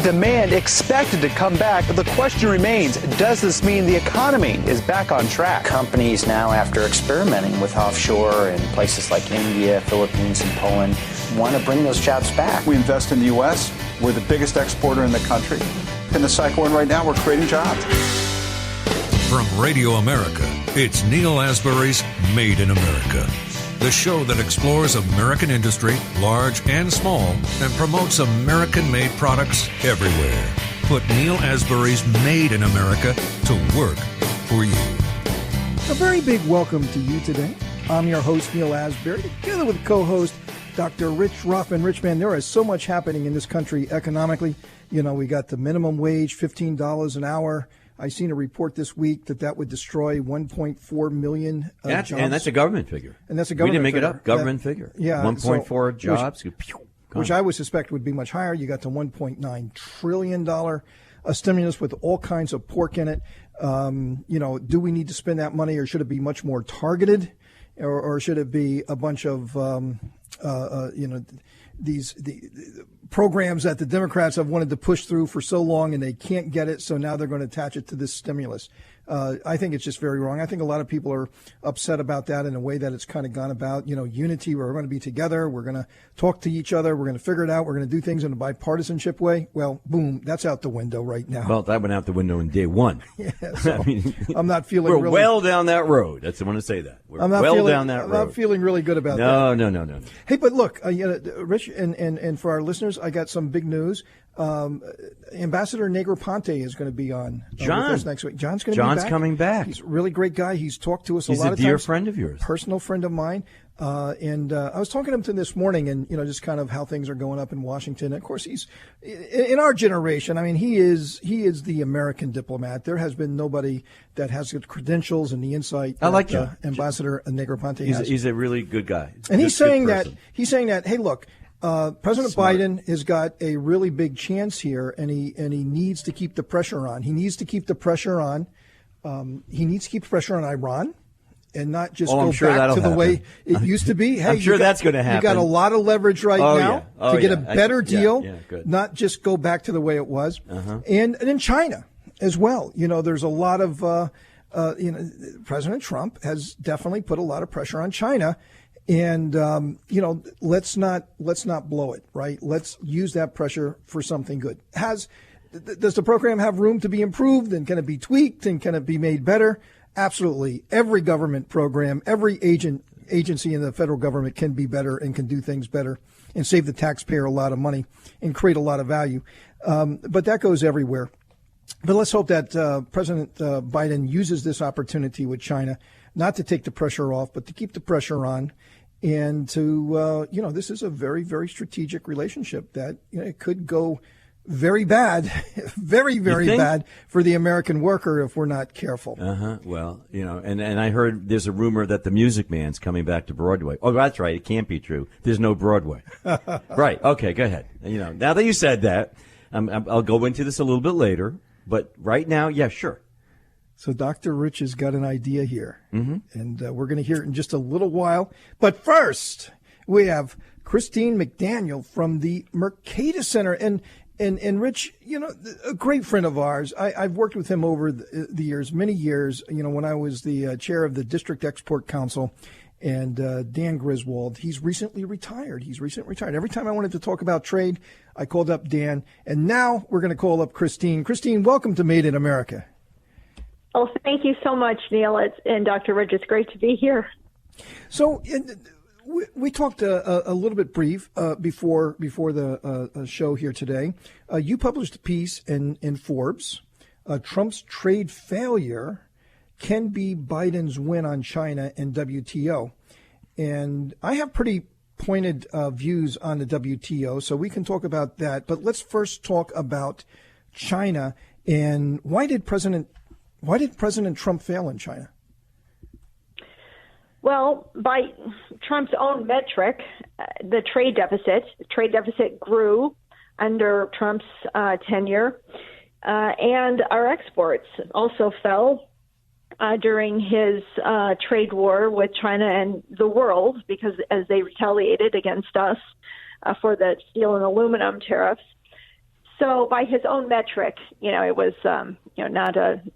demand expected to come back. But the question remains, does this mean the economy is back on track? Companies now, after experimenting with offshore in places like India, Philippines, and Poland, want to bring those jobs back. We invest in the U.S. We're the biggest exporter in the country. In the cycle we're in right now, we're creating jobs. From Radio America, it's Neil Asbury's Made in America, the show that explores American industry, large and small, and promotes American-made products everywhere. Put Neil Asbury's Made in America to work for you. A very big welcome to you today. I'm your host, Neil Asbury, together with co-host Dr. Rich Ruff. And Rich, man, there is so much happening in this country economically. You know, we got the minimum wage, $15 an hour. I seen a report this week that would destroy 1.4 million jobs. And that's a government figure. And that's a government figure. We didn't make figure. it up. Government figure. Yeah. 1.4 jobs. Which I would suspect would be much higher. You got the $1.9 trillion stimulus with all kinds of pork in it. Do we need to spend that money, or should it be much more targeted? Or should it be a bunch of, these programs that the Democrats have wanted to push through for so long and they can't get it, so now they're going to attach it to this stimulus. I think it's just very wrong. I think a lot of people are upset about that in a way that it's kind of gone about. Unity, we're going to be together, we're going to talk to each other, we're going to figure it out, we're going to do things in a bipartisanship way. Well, boom, that's out the window right now. Well, that went out the window in day one. Yeah, so I'm not feeling we're well down that road. That's I want to say that. We're down that road. I'm not feeling really good about that. No. Hey, but look, Rich, and for our listeners, I got some big news. Ambassador Negroponte is going to be on with us next week. John's coming back. He's a really great guy. He's talked to us a lot of times. He's a dear friend of yours. Personal friend of mine. And I was talking to him this morning, and just kind of how things are going up in Washington. And of course, he's in our generation. I mean, he is the American diplomat. There has been nobody that has the credentials and the insight. I like John. Ambassador Negroponte has. He's a really good guy. And he's saying that. Hey, look. President Biden has got a really big chance here, and he needs to keep the pressure on. He needs to keep the pressure on. He needs to keep the pressure on Iran, and not just go back to the way it used to be. Hey, I'm sure that's going to happen. You got a lot of leverage now to get a better deal, good. Not just go back to the way it was. Uh-huh. And in China as well. There's a lot of President Trump has definitely put a lot of pressure on China. And, let's not blow it, right? Let's use that pressure for something good. Does the program have room to be improved, and can it be tweaked, and can it be made better? Absolutely. Every government program, every agency in the federal government can be better and can do things better and save the taxpayer a lot of money and create a lot of value. But that goes everywhere. But let's hope that President Biden uses this opportunity with China not to take the pressure off, but to keep the pressure on. And to, this is a very, very strategic relationship that it could go very bad, very, very bad for the American worker if we're not careful. Well, and I heard there's a rumor that the Music Man's coming back to Broadway. Oh, that's right. It can't be true. There's no Broadway. Right. Okay, go ahead. Now that you said that, I'll go into this a little bit later. But right now, yeah, sure. So Dr. Rich has got an idea here, and we're going to hear it in just a little while. But first, we have Christine McDaniel from the Mercatus Center. And Rich, a great friend of ours. I've worked with him over the years, many years, when I was the chair of the District Export Council. And Dan Griswold, he's recently retired. Every time I wanted to talk about trade, I called up Dan. And now we're going to call up Christine. Christine, welcome to Made in America. Oh, thank you so much, Neil. And Dr. Rich, it's great to be here. So we talked a little bit brief before the show here today. You published a piece in Forbes, Trump's trade failure can be Biden's win on China and WTO. And I have pretty pointed views on the WTO, so we can talk about that. But let's first talk about China. And why did President Trump fail in China? Well, by Trump's own metric, the trade deficit grew under Trump's tenure, and our exports also fell during his trade war with China and the world, because as they retaliated against us for the steel and aluminum tariffs. So by his own metric, it was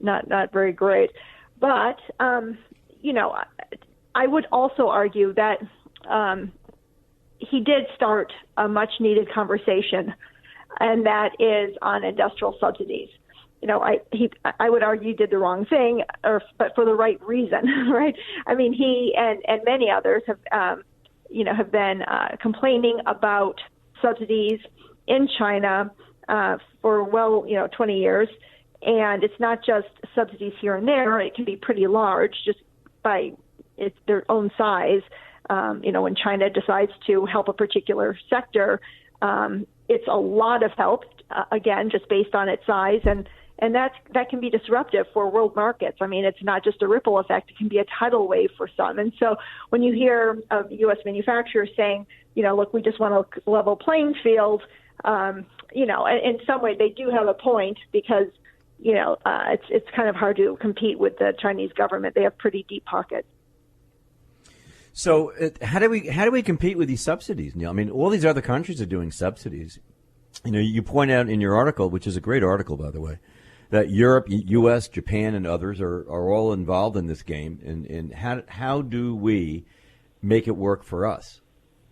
not very great. But I would also argue that he did start a much needed conversation, and that is on industrial subsidies. I would argue he did the wrong thing, but for the right reason, right? I mean, he and many others have been complaining about subsidies in China for 20 years, and it's not just subsidies here and there. It can be pretty large just by their own size. When China decides to help a particular sector, it's a lot of help, again, just based on its size, and that can be disruptive for world markets. I mean, it's not just a ripple effect; it can be a tidal wave for some. And so, when you hear of U.S. manufacturers saying, look, we just want a level playing field, in some way they do have a point, because it's kind of hard to compete with the Chinese government. They have pretty deep pockets. So how do we compete with these subsidies, Neil? I mean, all these other countries are doing subsidies. You point out in your article, which is a great article, by the way, that Europe, U.S., Japan, and others are all involved in this game. And how do we make it work for us?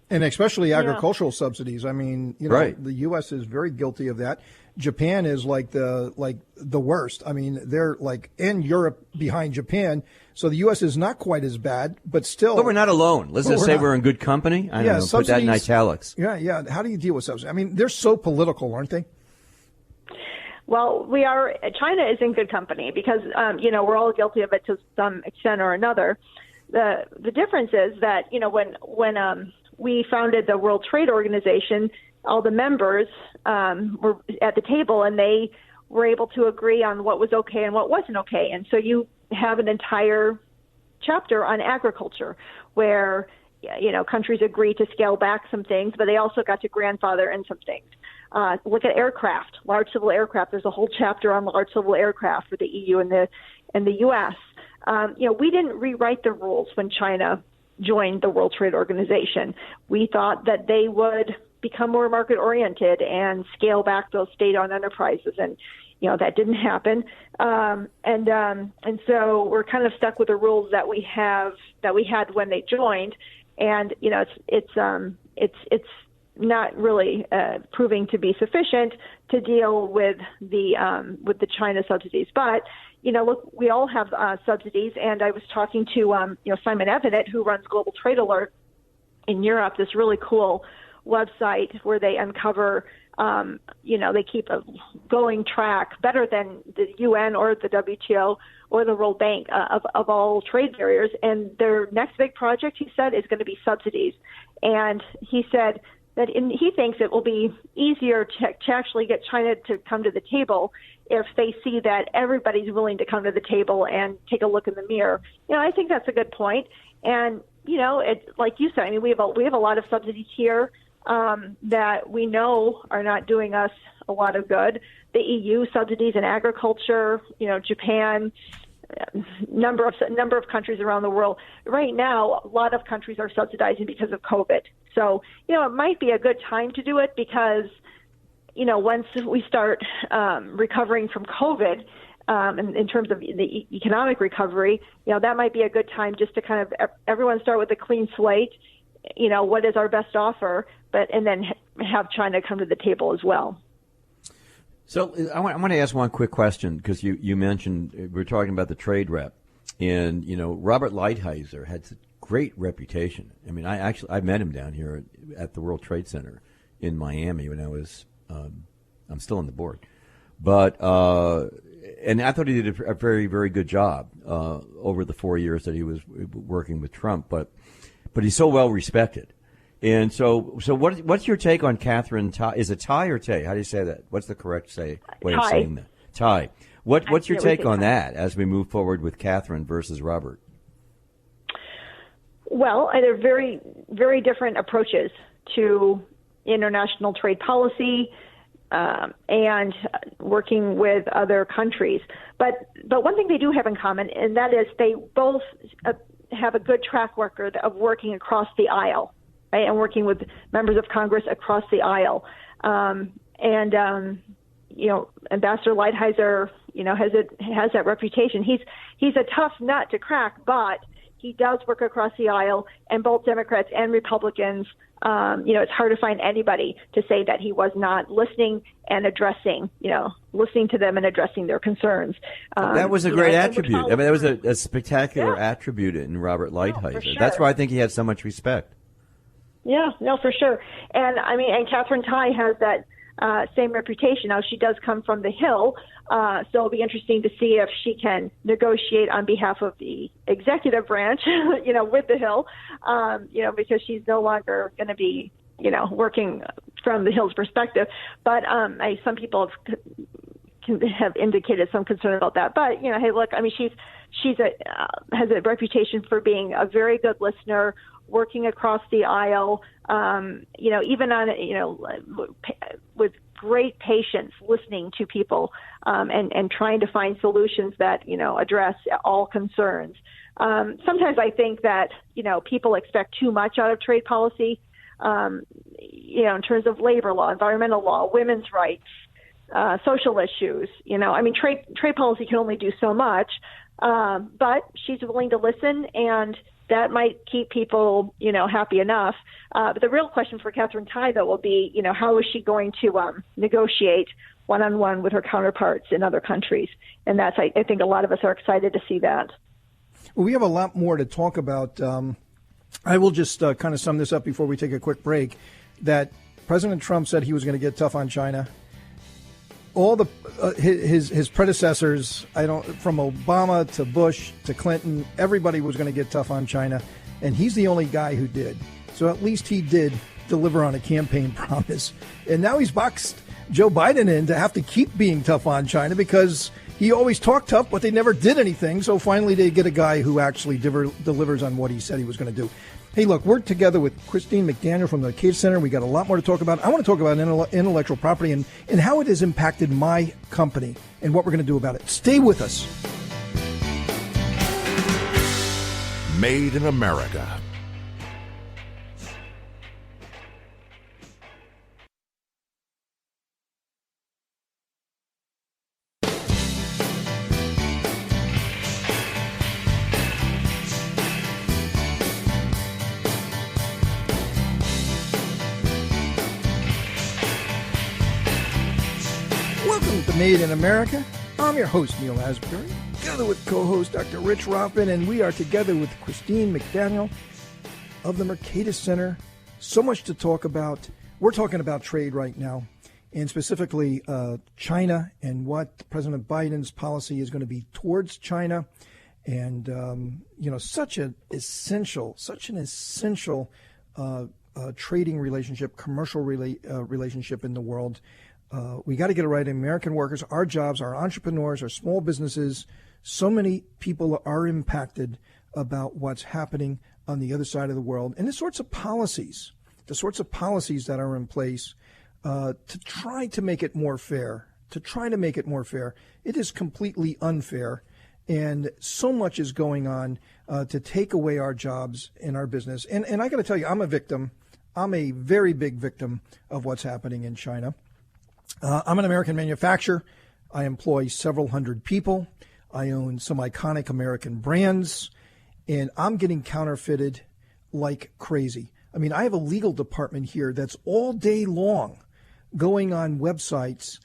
And especially agricultural subsidies. I mean, right. The U.S. is very guilty of that. Japan is like the worst. I mean, they're and Europe behind Japan. So the U.S. is not quite as bad, but still. But we're not alone. Let's just say we're in good company. I don't know. Put that in italics. Yeah. How do you deal with subsidies? I mean, they're so political, aren't they? Well, we are. China is in good company because we're all guilty of it to some extent or another. The difference is that when we founded the World Trade Organization, all the members were at the table, and they were able to agree on what was okay and what wasn't okay. And so you have an entire chapter on agriculture where, countries agree to scale back some things, but they also got to grandfather in some things. Look at aircraft, large civil aircraft. There's a whole chapter on large civil aircraft for the EU and the U.S. We didn't rewrite the rules when China joined the World Trade Organization. We thought that they would become more market-oriented and scale back those state-owned enterprises, and that didn't happen. And so we're kind of stuck with the rules that we had when they joined, and it's not really proving to be sufficient to deal with the China subsidies. But look, we all have subsidies, and I was talking to Simon Evanet, who runs Global Trade Alert in Europe, this really cool website where they uncover, they keep a going track better than the UN or the WTO or the World Bank of all trade barriers. And their next big project, he said, is going to be subsidies. And he said that he thinks it will be easier to actually get China to come to the table if they see that everybody's willing to come to the table and take a look in the mirror. I think that's a good point. And, it's like you said, I mean, we have a lot of subsidies here that we know are not doing us a lot of good. The EU subsidies in agriculture, Japan, number of countries around the world. Right now, a lot of countries are subsidizing because of COVID. So, it might be a good time to do it because, once we start recovering from COVID, in terms of the economic recovery, that might be a good time just to kind of everyone start with a clean slate. What is our best offer, and then have China come to the table as well. So I want to ask one quick question because you mentioned we're talking about the trade rep, and Robert Lighthizer had a great reputation. I mean, I met him down here at the World Trade Center in Miami when I was I'm still on the board, but and I thought he did a very, very good job over the 4 years that he was working with Trump, but he's so well respected. And so what's your take on Catherine Tai? Is it Tai or Tay? How do you say that? What's the correct way of saying that? Tai. What's your take on that as we move forward with Catherine versus Robert? Well, they're very, very different approaches to international trade policy and working with other countries. But one thing they do have in common, and that is they both have a good track record of working across the aisle, right, and working with members of Congress across the aisle. Ambassador Lighthizer, has that reputation. He's a tough nut to crack, but he does work across the aisle, and both Democrats and Republicans, it's hard to find anybody to say that he was not listening and listening to them and addressing their concerns. That was a great attribute. I mean, that was a spectacular attribute in Robert Lighthizer. Sure. That's why I think he had so much respect. Yeah, no, for sure. And and Catherine Tai has that same reputation. Now, she does come from the Hill, so it'll be interesting to see if she can negotiate on behalf of the executive branch, with the Hill, because she's no longer going to be, working from the Hill's perspective. But some people have indicated some concern about that. But, hey, look, she's has a reputation for being a very good listener, working across the aisle, even on, with great patience, listening to people and trying to find solutions that, address all concerns. Sometimes I think that, people expect too much out of trade policy, in terms of labor law, environmental law, women's rights, social issues. Trade policy can only do so much, but she's willing to listen, and that might keep people, happy enough. But the real question for Catherine Tai, though, will be, how is she going to negotiate one-on-one with her counterparts in other countries? And that's, I think a lot of us are excited to see that. Well, we have a lot more to talk about. I will just kind of sum this up before we take a quick break, that President Trump said he was going to get tough on China. All the his predecessors, from Obama to Bush to Clinton, everybody was going to get tough on China, and he's the only guy who did. So at least he did deliver on a campaign promise. And now he's boxed Joe Biden in to have to keep being tough on China because he always talked tough, but they never did anything. So finally they get a guy who actually delivers on what he said he was going to do. Hey, look, we're together with Christine McDaniel from the Mercatus Center. We got a lot more to talk about. I want to talk about intellectual property and how it has impacted my company and what we're going to do about it. Stay with us. Made in America. Made in America. I'm your host, Neil Asbury, together with co-host Dr. Rich Roppin, and we are together with Christine McDaniel of the Mercatus Center. So much to talk about. We're talking about trade right now, and specifically China and what President Biden's policy is going to be towards China, and such an essential trading relationship, commercial relationship in the world. We got to get it right. American workers, our jobs, our entrepreneurs, our small businesses. So many people are impacted about what's happening on the other side of the world, and the sorts of policies that are in place to try to make it more fair. It is completely unfair, and so much is going on to take away our jobs and our business. And I got to tell you, I'm a victim. I'm a very big victim of what's happening in China. I'm an American manufacturer. I employ several hundred people. I own some iconic American brands, and I'm getting counterfeited like crazy. I have a legal department here that's all day long going on websites,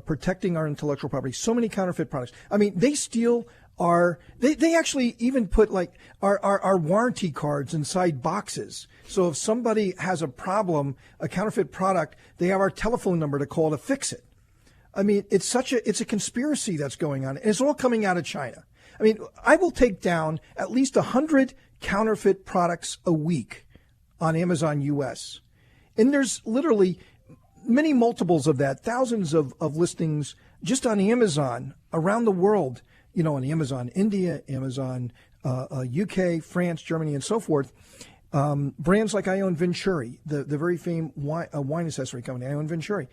protecting our intellectual property. So many counterfeit products. They steal they actually even put our warranty cards inside boxes. So if somebody has a problem, a counterfeit product, they have our telephone number to call to fix it. It's a conspiracy that's going on. And it's all coming out of China. I will take down at least 100 counterfeit products a week on Amazon US. And there's literally many multiples of that, thousands of listings just on Amazon around the world. On Amazon India, Amazon UK, France, Germany, and so forth. Brands like I own Venturi, the very famous wine accessory company. I own Venturi.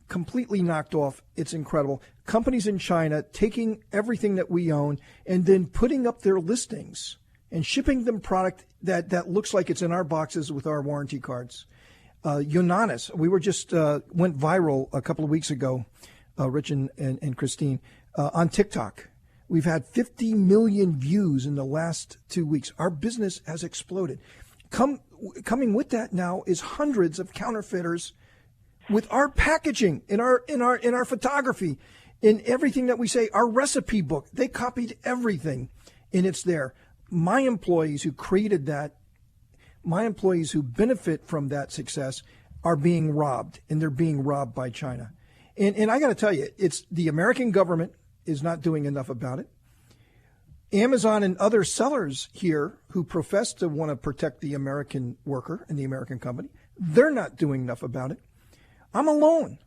Completely knocked off. It's incredible. Companies in China taking everything that we own and then putting up their listings and shipping them product that looks like it's in our boxes with our warranty cards. Unionism. We were just went viral a couple of weeks ago, Rich and Christine, on TikTok. We've had 50 million views in the last 2 weeks. Our business has exploded. Coming with that now is hundreds of counterfeiters with our packaging, in our photography, in everything that we say. Our recipe book, they copied everything, and it's there. My employees who created that, my employees who benefit from that success, are being robbed, and they're being robbed by China. And I got to tell you, it's the American government is not doing enough about it. Amazon and other sellers here who profess to want to protect the American worker and the American company, they're not doing enough about it. I'm alone.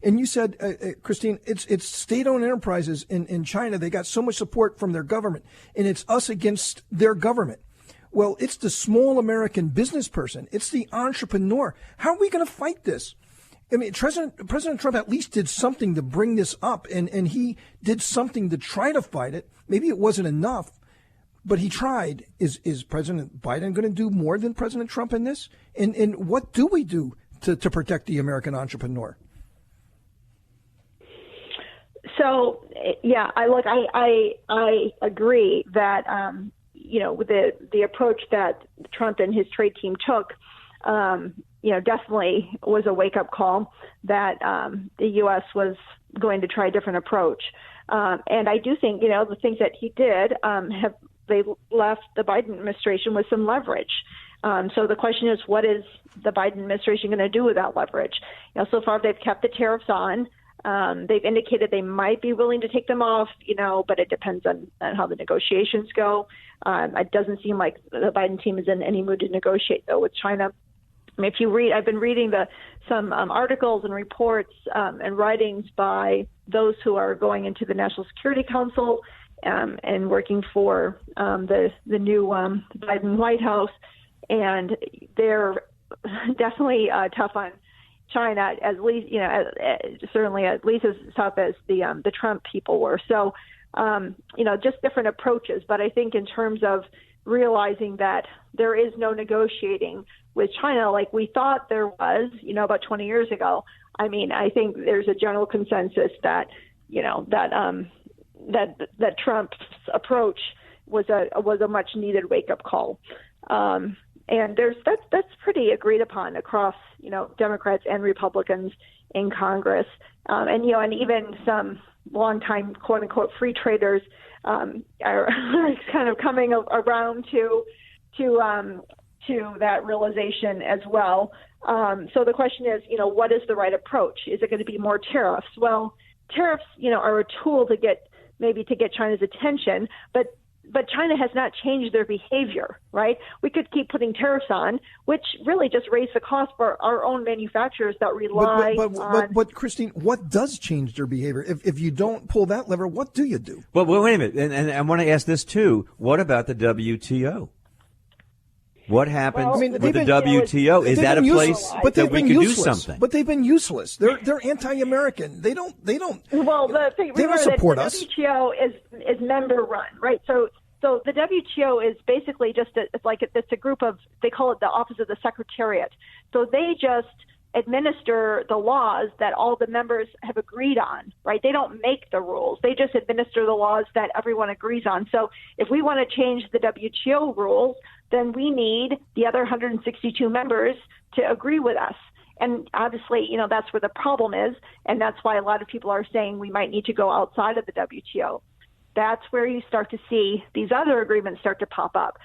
And you said, Christine, it's state-owned enterprises in China. They got so much support from their government, and it's us against their government. Well, it's the small American business person. It's the entrepreneur. How are we going to fight this? I mean, President Trump at least did something to bring this up, and he did something to try to fight it. Maybe it wasn't enough, but he tried. Is President Biden going to do more than President Trump in this? And what do we do to protect the American entrepreneur? So, yeah, I agree that, with the approach that Trump and his trade team took, definitely was a wake-up call that the U.S. was going to try a different approach. And I do think, the things that he did they left the Biden administration with some leverage. So the question is, what is the Biden administration going to do with that leverage? So far they've kept the tariffs on. They've indicated they might be willing to take them off, but it depends on how the negotiations go. It doesn't seem like the Biden team is in any mood to negotiate, though, with China. I mean, I've been reading some articles and reports and writings by those who are going into the National Security Council and working for the new Biden White House, and they're definitely tough on China, at least certainly at least as tough as the Trump people were. So just different approaches. But I think in terms of realizing that there is no negotiating with China like we thought there was, about 20 years ago. I mean, I think there's a general consensus that, that Trump's approach was a much needed wake up call. And that's pretty agreed upon across, Democrats and Republicans in Congress. And even some longtime quote unquote free traders are kind of coming around to that realization as well. So the question is, what is the right approach? Is it going to be more tariffs? Well, tariffs, are a tool to get China's attention, but China has not changed their behavior, right? We could keep putting tariffs on, which really just raise the cost for our own manufacturers that rely on. But Christine, what does change their behavior? If you don't pull that lever, what do you do? Well, wait a minute. And I want to ask this too. What about the WTO? What happens with the WTO? Is that a place that we can do something? But they've been useless. They're anti-American. They don't. Well, they don't support us. The WTO is member run, right? So the WTO is basically just it's a group of, they call it the Office of the Secretariat. So they just administer the laws that all the members have agreed on, right? They don't make the rules. They just administer the laws that everyone agrees on. So if we want to change the WTO rules, then we need the other 162 members to agree with us. And obviously, that's where the problem is. And that's why a lot of people are saying we might need to go outside of the WTO. That's where you start to see these other agreements start to pop up.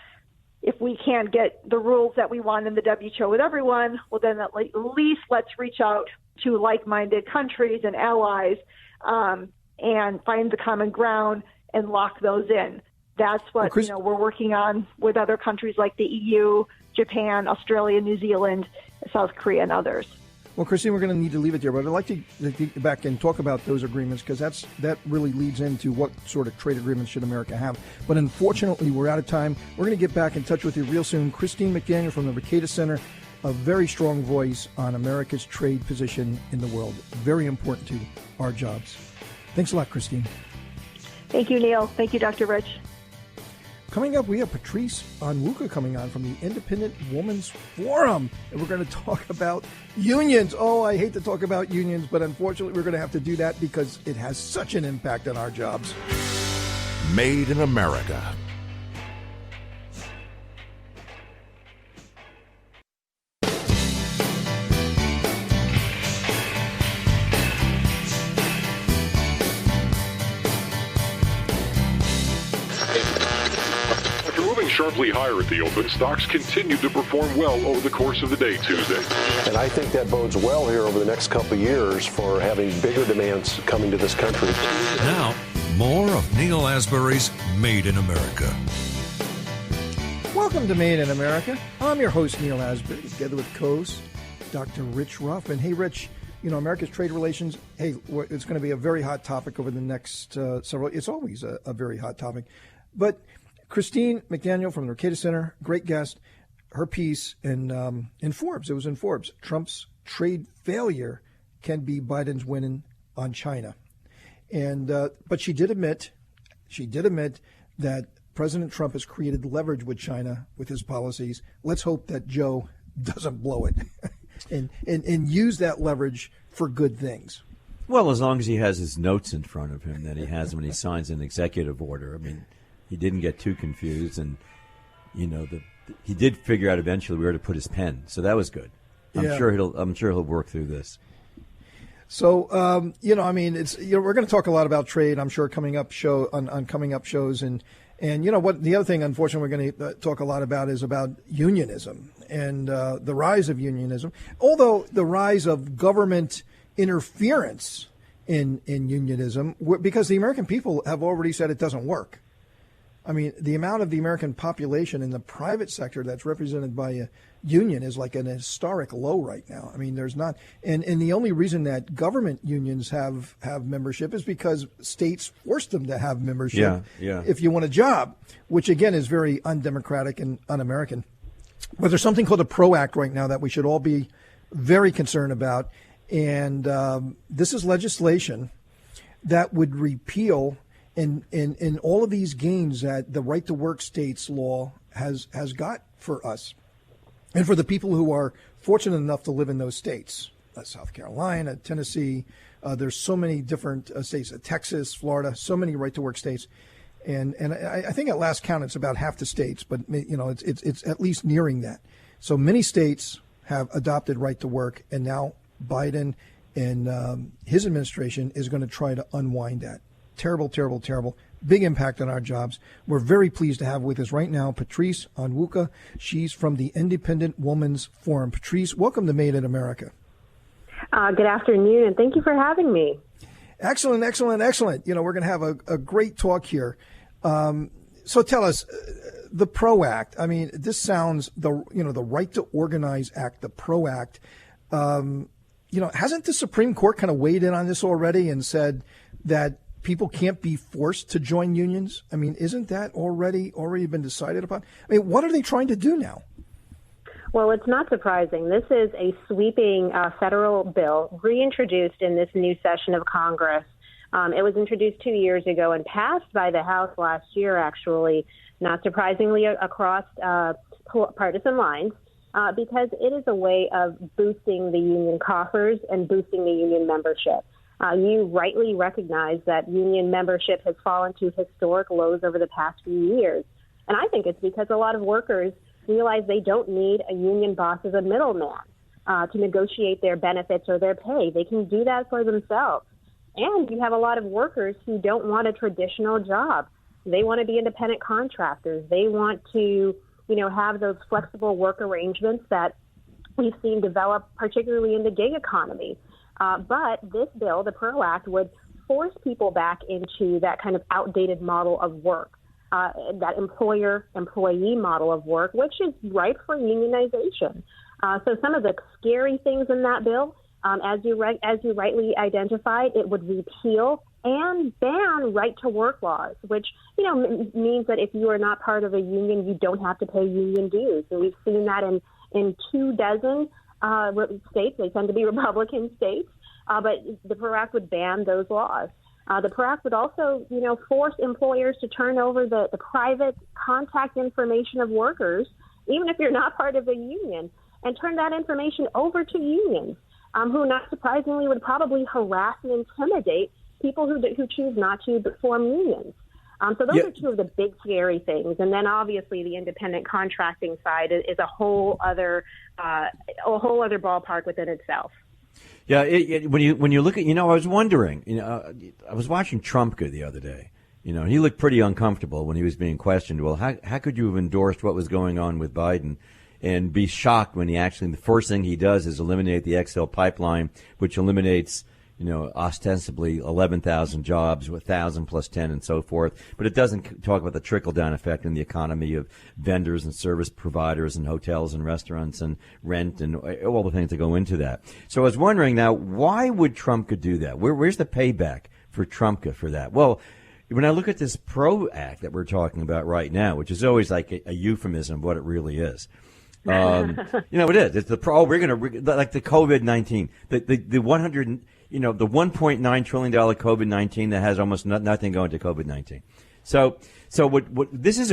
If we can't get the rules that we want in the WTO with everyone, well, then at least let's reach out to like-minded countries and allies and find the common ground and lock those in. That's what we're working on with other countries like the EU, Japan, Australia, New Zealand, South Korea, and others. Well, Christine, we're going to need to leave it there, but I'd like to get back and talk about those agreements because that really leads into what sort of trade agreements should America have. But unfortunately, we're out of time. We're going to get back in touch with you real soon. Christine McDaniel from the Mercatus Center, a very strong voice on America's trade position in the world. Very important to our jobs. Thanks a lot, Christine. Thank you, Neil. Thank you, Dr. Rich. Coming up, we have Patrice Onwuka coming on from the Independent Women's Forum, and we're going to talk about unions. Oh, I hate to talk about unions, but unfortunately we're going to have to do that because it has such an impact on our jobs. Made in America. Sharply higher at the open, stocks continued to perform well over the course of the day Tuesday. And I think that bodes well here over the next couple of years for having bigger demands coming to this country. Now, more of Neil Asbury's Made in America. Welcome to Made in America. I'm your host, Neil Asbury, together with co-host Dr. Rich Ruff. And hey, Rich, you know, America's trade relations, hey, it's going to be a very hot topic over the next several, it's always a very hot topic. But Christine McDaniel from the Mercatus Center, great guest. Her piece in Forbes, it was in Forbes, Trump's trade failure can be Biden's win on China. And but she did admit that President Trump has created leverage with China with his policies. Let's hope that Joe doesn't blow it and use that leverage for good things. Well, as long as he has his notes in front of him that he has when he signs an executive order. I mean, he didn't get too confused, and you know he did figure out eventually where to put his pen, so that was good. I'm sure he'll work through this. So you know, I mean, it's we're going to talk a lot about trade. I'm sure coming up on coming up shows, and you know what? The other thing, unfortunately, we're going to talk a lot about is about unionism and the rise of unionism. Although the rise of government interference in unionism, because the American people have already said it doesn't work. I mean, the amount of the American population in the private sector that's represented by a union is like an historic low right now. I mean, there's not, and the only reason that government unions have membership is because states force them to have membership if you want a job, which again is very undemocratic and un-American. But there's something called a PRO Act right now that we should all be very concerned about, and this is legislation that would repeal in all of these gains that the right to work states law has got for us and for the people who are fortunate enough to live in those states, South Carolina, Tennessee, there's so many different states, Texas, Florida, so many right to work states. And I think at last count, it's about half the states, but you know, it's at least nearing that. So many states have adopted right to work, and now Biden and his administration is going to try to unwind that. Terrible, terrible, terrible. Big impact on our jobs. We're very pleased to have with us right now Patrice Onwuka. She's from the Independent Women's Forum. Patrice, welcome to Made in America. Good afternoon, and thank you for having me. Excellent, excellent, excellent. You know, we're going to have a great talk here. So tell us, the PRO Act. I mean, this sounds the Right to Organize Act, the PRO Act. You know, hasn't the Supreme Court kind of weighed in on this already and said that people can't be forced to join unions? I mean, isn't that already been decided upon? I mean, what are they trying to do now? Well, it's not surprising. This is a sweeping federal bill reintroduced in this new session of Congress. It was introduced 2 years ago and passed by the House last year, actually, not surprisingly, across partisan lines, because it is a way of boosting the union coffers and boosting the union membership. You rightly recognize that union membership has fallen to historic lows over the past few years. And I think it's because a lot of workers realize they don't need a union boss as a middleman to negotiate their benefits or their pay. They can do that for themselves. And you have a lot of workers who don't want a traditional job. They want to be independent contractors. They want to, have those flexible work arrangements that we've seen develop, particularly in the gig economy. But this bill, the PRO Act, would force people back into that kind of outdated model of work, that employer-employee model of work, which is ripe for unionization. So some of the scary things in that bill, as you rightly identified, it would repeal and ban right-to-work laws, which means that if you are not part of a union, you don't have to pay union dues. And we've seen that in 24 states. They tend to be Republican states, but the PRO Act would ban those laws. The PRO Act would also, force employers to turn over the private contact information of workers, even if you're not part of the union, and turn that information over to unions, who, not surprisingly, would probably harass and intimidate people who choose not to form unions. So those are two of the big scary things. And then obviously the independent contracting side is a whole other ballpark within itself. Yeah, when you look at, I was wondering, I was watching Trumpka the other day. He looked pretty uncomfortable when he was being questioned. Well, how could you have endorsed what was going on with Biden and be shocked when the first thing he does is eliminate the XL pipeline, which eliminates, ostensibly 11,000 jobs, 1,000 plus 10 and so forth. But it doesn't talk about the trickle-down effect in the economy of vendors and service providers and hotels and restaurants and rent and all the things that go into that. So I was wondering now, why would Trumpka do that? Where's the payback for Trumpka for that? Well, when I look at this PRO Act that we're talking about right now, which is always like a euphemism of what it really is. It is. It's the like the COVID-19, the 100, the $1.9 trillion COVID-19 that has almost nothing going to COVID-19. So what this is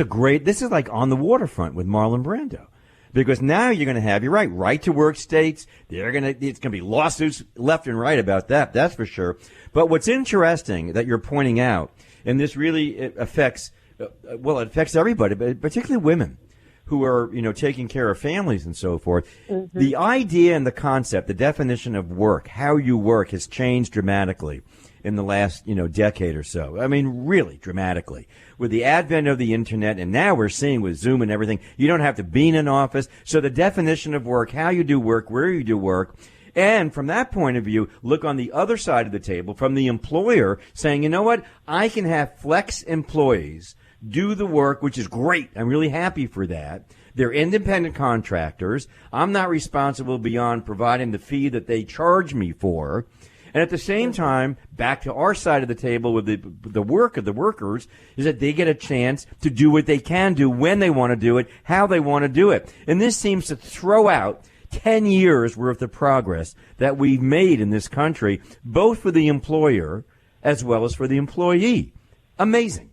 like on the waterfront with Marlon Brando, because now you're going to have, you're right to work states. It's going to be lawsuits left and right about that. That's for sure. But what's interesting that you're pointing out, and this really affects everybody, but particularly women who are, taking care of families and so forth. Mm-hmm. The idea and the concept, the definition of work, how you work has changed dramatically in the last, decade or so. I mean, really dramatically. With the advent of the internet, and now we're seeing with Zoom and everything, you don't have to be in an office. So the definition of work, how you do work, where you do work, and from that point of view, look on the other side of the table from the employer saying, you know what, I can have flex employees do the work, which is great. I'm really happy for that. They're independent contractors. I'm not responsible beyond providing the fee that they charge me for. And at the same time, back to our side of the table with the work of the workers is that they get a chance to do what they can do when they want to do it, how they want to do it. And this seems to throw out 10 years worth of progress that we've made in this country, both for the employer as well as for the employee. Amazing.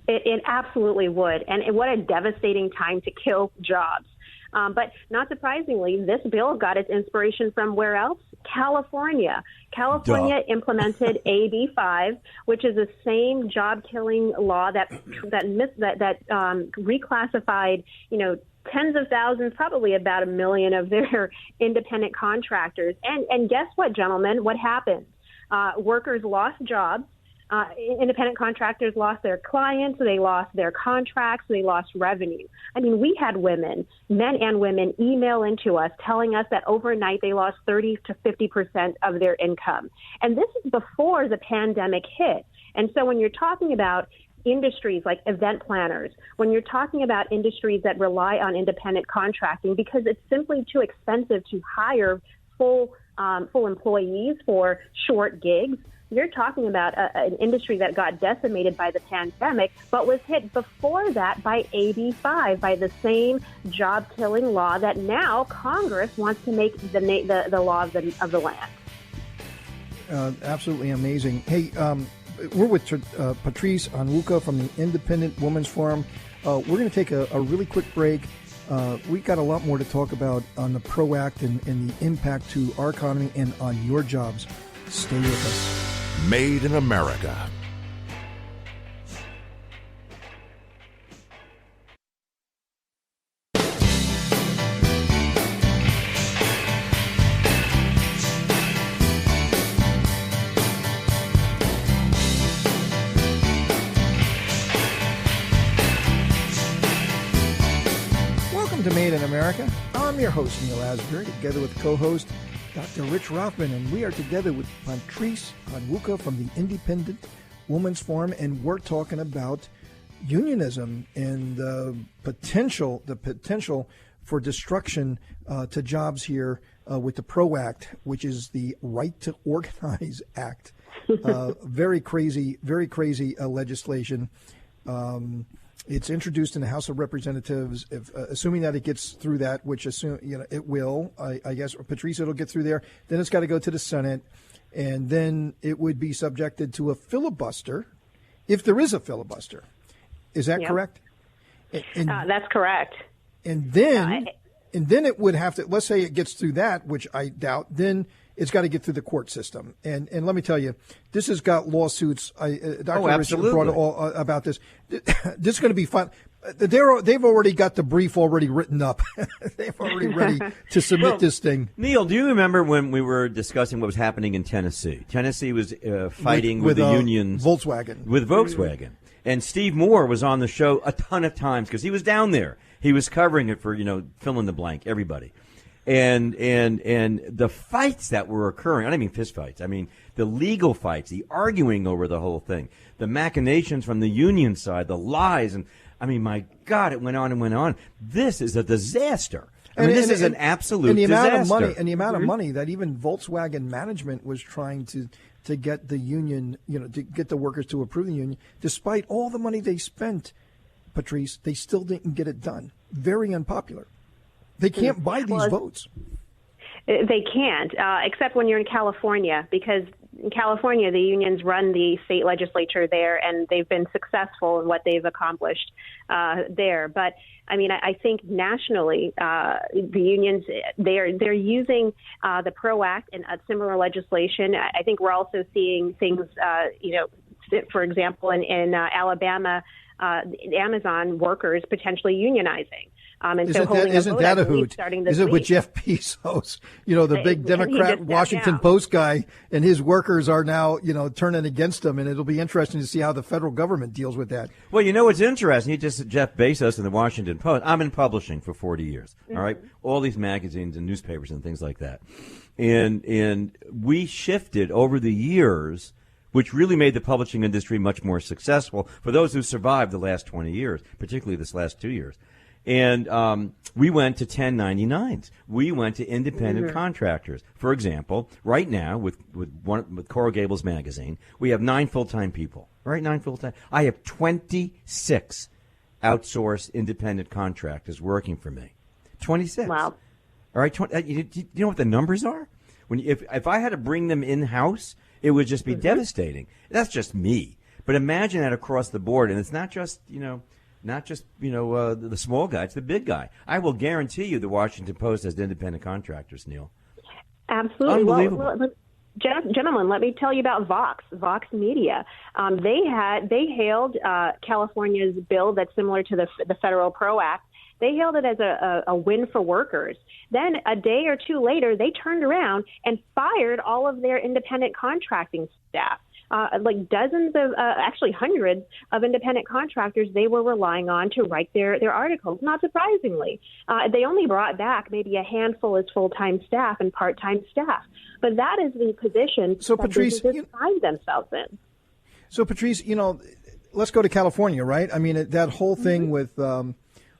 It absolutely would. And what a devastating time to kill jobs. But not surprisingly, this bill got its inspiration from where else? California. California implemented AB 5, which is the same job-killing law that reclassified, tens of thousands, probably about 1 million of their independent contractors. And guess what, gentlemen? What happened? Workers lost jobs. Independent contractors lost their clients, they lost their contracts, they lost revenue. I mean, we had women, men and women, email into us telling us that overnight they lost 30 to 50% of their income. And this is before the pandemic hit. And so when you're talking about industries like event planners, when you're talking about industries that rely on independent contracting because it's simply too expensive to hire full employees for short gigs, you're talking about an industry that got decimated by the pandemic, but was hit before that by AB 5, by the same job-killing law that now Congress wants to make the law of the land. Absolutely amazing. Hey, we're with Patrice Onwuka from the Independent Women's Forum. We're going to take a really quick break. We've got a lot more to talk about on the PRO Act and the impact to our economy and on your jobs. Stay with us. Made in America. Welcome to Made in America. I'm your host, Neil Asbury, together with co-host Dr. Rich Rothman, and we are together with Patrice Onwuka from the Independent Women's Forum, and we're talking about unionism and the potential for destruction to jobs here with the PRO Act, which is the Right to Organize Act. Very crazy legislation. It's introduced in the House of Representatives. Assuming that it gets through that, which it will, I guess, Patrice, it'll get through there. Then it's got to go to the Senate, and then it would be subjected to a filibuster, if there is a filibuster. Is that correct? And, that's correct. And then it would have to, let's say it gets through that, which I doubt, then it's got to get through the court system. And let me tell you, this has got lawsuits. Dr. Richard brought all about this. This is going to be fun. They've already got the brief already written up. They've already ready to submit this thing. Neil, do you remember when we were discussing what was happening in Tennessee? Tennessee was fighting with the unions. Volkswagen. With Volkswagen. And Steve Moore was on the show a ton of times because he was down there. He was covering it for, fill in the blank, everybody. And the fights that were occurring, I don't mean fist fights, I mean the legal fights, the arguing over the whole thing, the machinations from the union side, the lies, and I mean, my God, it went on and went on. This is a disaster. This is an absolute disaster. And the amount of money that even Volkswagen management was trying to get the union, to get the workers to approve the union, despite all the money they spent, Patrice, they still didn't get it done. Very unpopular. They can't buy these votes. They can't, except when you're in California, because in California, the unions run the state legislature there, and they've been successful in what they've accomplished there. But I mean, I think nationally, the unions they're using the PRO Act and similar legislation. I think we're also seeing things, for example, in Alabama, Amazon workers potentially unionizing. Isn't that a hoot? Is it with Jeff Bezos, the big Democrat Washington Post guy, and his workers are now, turning against him, and it'll be interesting to see how the federal government deals with that. Well, what's interesting, you just Jeff Bezos and the Washington Post. I'm in publishing for 40 years, all right? All these magazines and newspapers and things like that. And we shifted over the years, which really made the publishing industry much more successful for those who survived the last 20 years, particularly this last 2 years. And we went to 1099s. We went to independent contractors. For example, right now with Coral Gables magazine, we have 9 full-time people. Right, 9 full-time. I have 26 outsourced independent contractors working for me. 26. Wow. All right. You know what the numbers are? If I had to bring them in-house, it would just be devastating. That's just me. But imagine that across the board, and it's not just the small guy, it's the big guy. I will guarantee you the Washington Post has independent contractors, Neil. Absolutely. Unbelievable. Well, gentlemen, let me tell you about Vox Media. They hailed California's bill that's similar to the Federal PRO Act. They hailed it as a win for workers. Then a day or two later, they turned around and fired all of their independent contracting staff. Like dozens of, actually hundreds of independent contractors they were relying on to write their articles. Not surprisingly, they only brought back maybe a handful as full-time staff and part-time staff. But that is the position that businesses find themselves in. So, Patrice, let's go to California, right? I mean, that whole thing with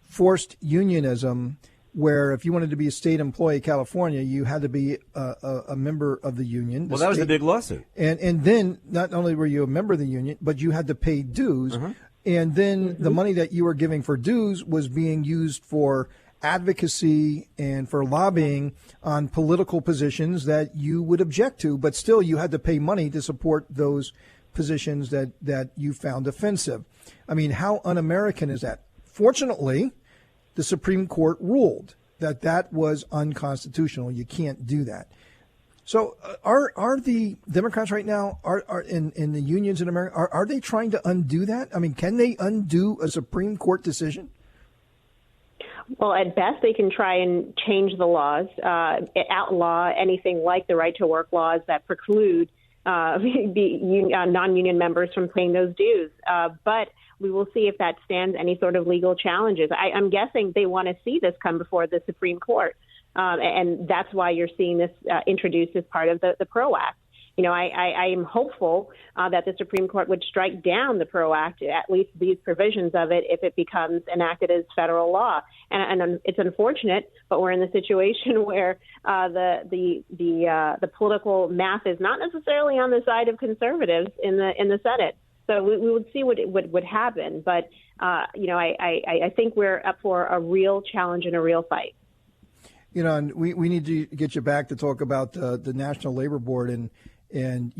forced unionism, where if you wanted to be a state employee in California, you had to be a member of the union. Well, that was the big lawsuit. And then not only were you a member of the union, but you had to pay dues. And then the money that you were giving for dues was being used for advocacy and for lobbying on political positions that you would object to. But still, you had to pay money to support those positions that you found offensive. I mean, how un-American is that? Fortunately, the Supreme Court ruled that was unconstitutional. You can't do that. So are the Democrats right now, are in the unions in America, are they trying to undo that? I mean, can they undo a Supreme Court decision? Well, at best, they can try and change the laws, outlaw anything like the right to work laws that preclude non-union members from paying those dues. But we will see if that stands any sort of legal challenges. I'm guessing they want to see this come before the Supreme Court, and that's why you're seeing this introduced as part of the PRO Act. I am hopeful that the Supreme Court would strike down the PRO Act, at least these provisions of it, if it becomes enacted as federal law. And it's unfortunate, but we're in the situation where the political math is not necessarily on the side of conservatives in the Senate. So we would see what would happen. But, I think we're up for a real challenge and a real fight. And we need to get you back to talk about the National Labor Board. And And,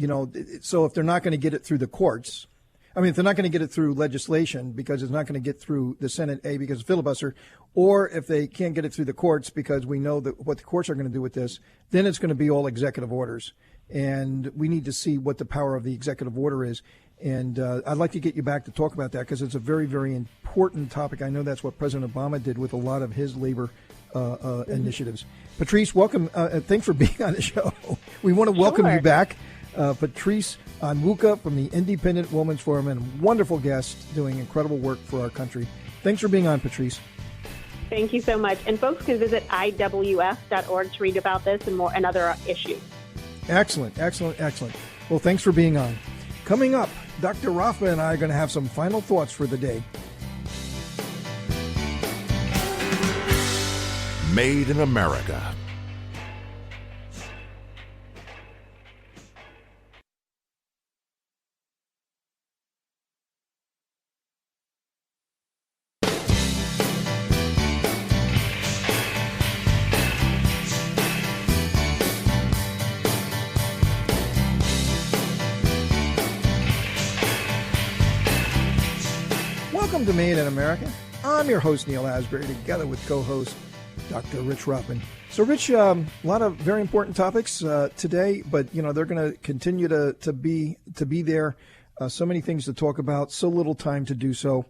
so if they're not going to get it through the courts, if they're not going to get it through legislation because it's not going to get through the Senate, because of filibuster, or if they can't get it through the courts because we know that what the courts are going to do with this, then it's going to be all executive orders. And we need to see what the power of the executive order is. And I'd like to get you back to talk about that because it's a very, very important topic. I know that's what President Obama did with a lot of his labor initiatives. Patrice, welcome. Thanks for being on the show. We want to welcome you back. Patrice Onwuka from the Independent Women's Forum, and a wonderful guest doing incredible work for our country. Thanks for being on, Patrice. Thank you so much. And folks can visit IWF.org to read about this and more and other issues. Excellent. Well, thanks for being on. Coming up, Dr. Rafa and I are going to have some final thoughts for the day. Made in America. Welcome to Made in America. I'm your host, Neil Asbury, together with co-host Dr. Rich Ruffin. So, Rich, a lot of very important topics today, but they're going to continue to be there. So many things to talk about, so little time to do so.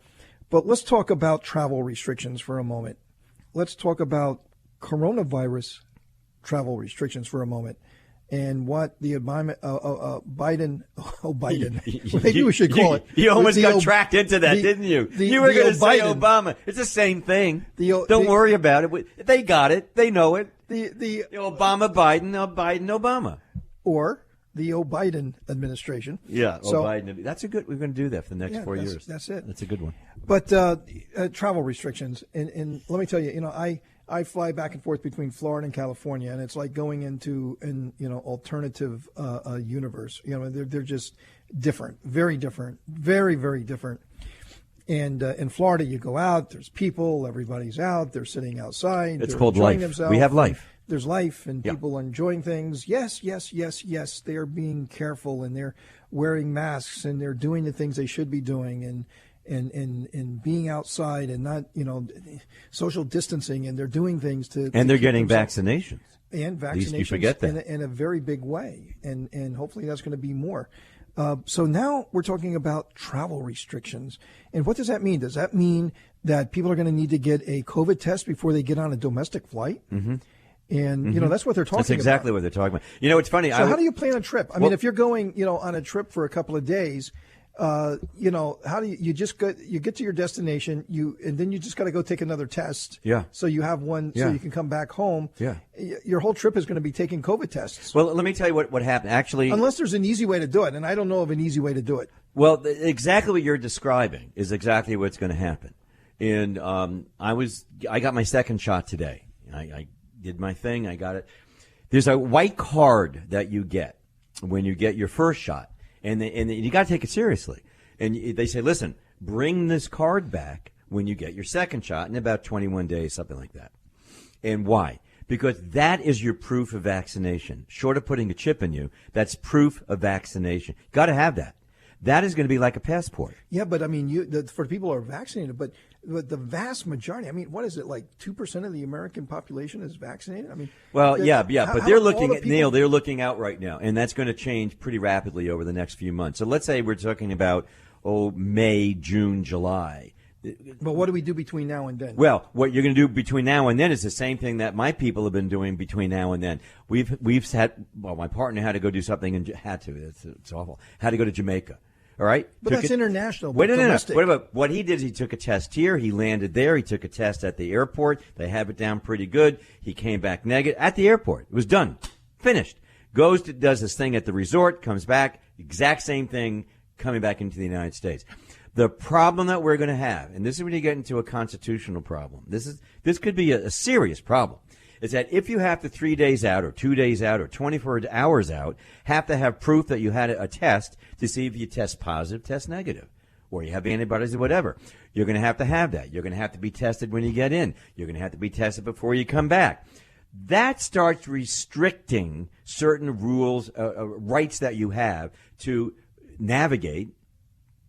But let's talk about travel restrictions for a moment. Let's talk about coronavirus travel restrictions for a moment. And what the Biden, maybe we should call it. You almost got tracked into that, didn't you? You were going to say Obama. It's the same thing. Don't worry about it. They got it. They know it. The Obama, Biden, Obama. Or the Biden administration. Yeah, Biden. That's a good, we're going to do that for the next 4 years. That's it. That's a good one. But travel restrictions, and let me tell you, I fly back and forth between Florida and California, and it's like going into an alternative universe. They're just different, very different, very, very different. And in Florida, you go out, there's people, everybody's out, they're sitting outside. It's called life. We have life. There's life, and people are enjoying things. Yes. They are being careful, and they're wearing masks, and they're doing the things they should be doing, and being outside and not, social distancing, and they're doing things and they're getting vaccinations. And vaccinations. At least you forget that. In a very big way. And hopefully that's going to be more. So now we're talking about travel restrictions. And what does that mean? Does that mean that people are going to need to get a COVID test before they get on a domestic flight? Mm-hmm. And, that's what they're talking about. That's exactly what they're talking about. It's funny. So how do you plan a trip? I mean, if you're going, on a trip for a couple of days, how do you get to your destination, and then you just got to go take another test. Yeah. So you have one, so you can come back home. Yeah. Your whole trip is going to be taking COVID tests. Well, let me tell you what happened. Actually, unless there's an easy way to do it, and I don't know of an easy way to do it. Well, exactly what you're describing is exactly what's going to happen. And I got my second shot today. I did my thing. I got it. There's a white card that you get when you get your first shot. And you got to take it seriously. And they say, listen, bring this card back when you get your second shot in about 21 days, something like that. And why? Because that is your proof of vaccination. Short of putting a chip in you, that's proof of vaccination. Got to have that. That is going to be like a passport. Yeah, but I mean, for people who are vaccinated, but the vast majority, I mean, what is it, like 2% of the American population is vaccinated? I mean, well, but they're looking at, Neil, they're looking out right now, and that's going to change pretty rapidly over the next few months. So let's say we're talking about, May, June, July. But what do we do between now and then? Well, what you're going to do between now and then is the same thing that my people have been doing between now and then. We've had, my partner had to go do something and it's awful. Had to go to Jamaica. All right. But that's international. Wait, no. What about what he did? He took a test here. He landed there. He took a test at the airport. They have it down pretty good. He came back negative at the airport. It was done. Finished. Does this thing at the resort, comes back, exact same thing, coming back into the United States. The problem that we're going to have, and this is when you get into a constitutional problem. This could be a serious problem. Is that if you have to 3 days out or 2 days out or 24 hours out, have to have proof that you had a test to see if you test positive, test negative, or you have antibodies or whatever. You're going to have that. You're going to have to be tested when you get in. You're going to have to be tested before you come back. that starts restricting certain rules, rights that you have to navigate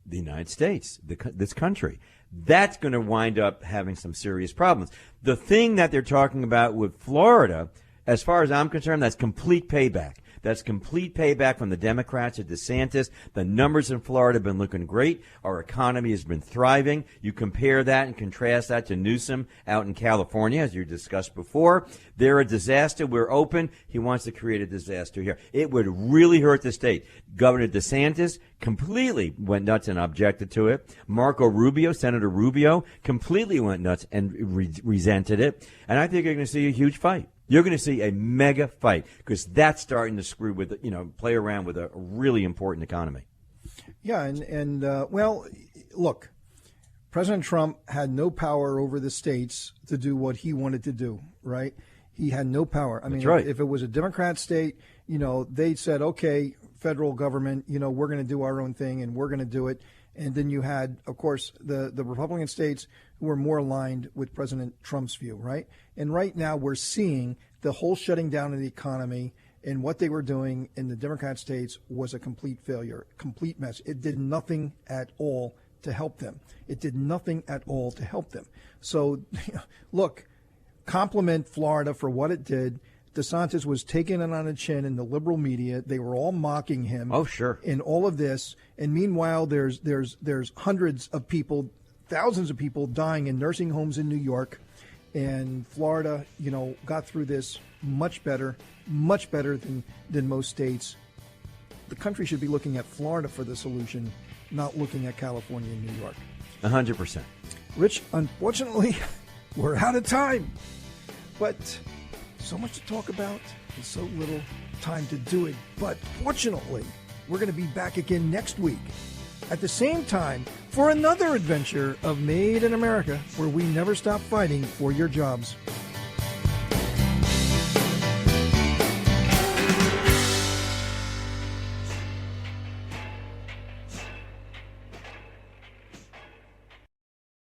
the United States, this country. That's going to wind up having some serious problems. The thing that they're talking about with Florida, as far as I'm concerned, that's complete payback. That's complete payback from the Democrats at DeSantis. The numbers in Florida have been looking great. Our economy has been thriving. You compare that and contrast that to Newsom out in California, as you discussed before. They're a disaster. We're open. He wants to create a disaster here. It would really hurt the state. Governor DeSantis completely went nuts and objected to it. Marco Rubio, Senator Rubio, completely went nuts and resented it. And I think you're going to see a huge fight. You're going to see a mega fight because that's starting to screw with, play around with a really important economy. Yeah, and well, look, President Trump had no power over the states to do what he wanted to do, right? He had no power. I mean, right. If it was a Democrat state, they said, okay, federal government, we're going to do our own thing and we're going to do it. And then you had, of course, the Republican states who were more aligned with President Trump's view, right? And right now we're seeing the whole shutting down of the economy and what they were doing in the Democrat states was a complete failure, complete mess. It did nothing at all to help them. It did nothing at all to help them. So, look, compliment Florida for what it did. DeSantis was taking it on the chin in the liberal media. They were all mocking him. Oh, sure. In all of this. And meanwhile, there's hundreds of people, thousands of people dying in nursing homes in New York. And Florida, got through this much better than most states. The country should be looking at Florida for the solution, not looking at California and New York. 100%. Rich, unfortunately, we're out of time. But so much to talk about and so little time to do it. But fortunately, we're going to be back again next week at the same time for another adventure of Made in America, where we never stop fighting for your jobs.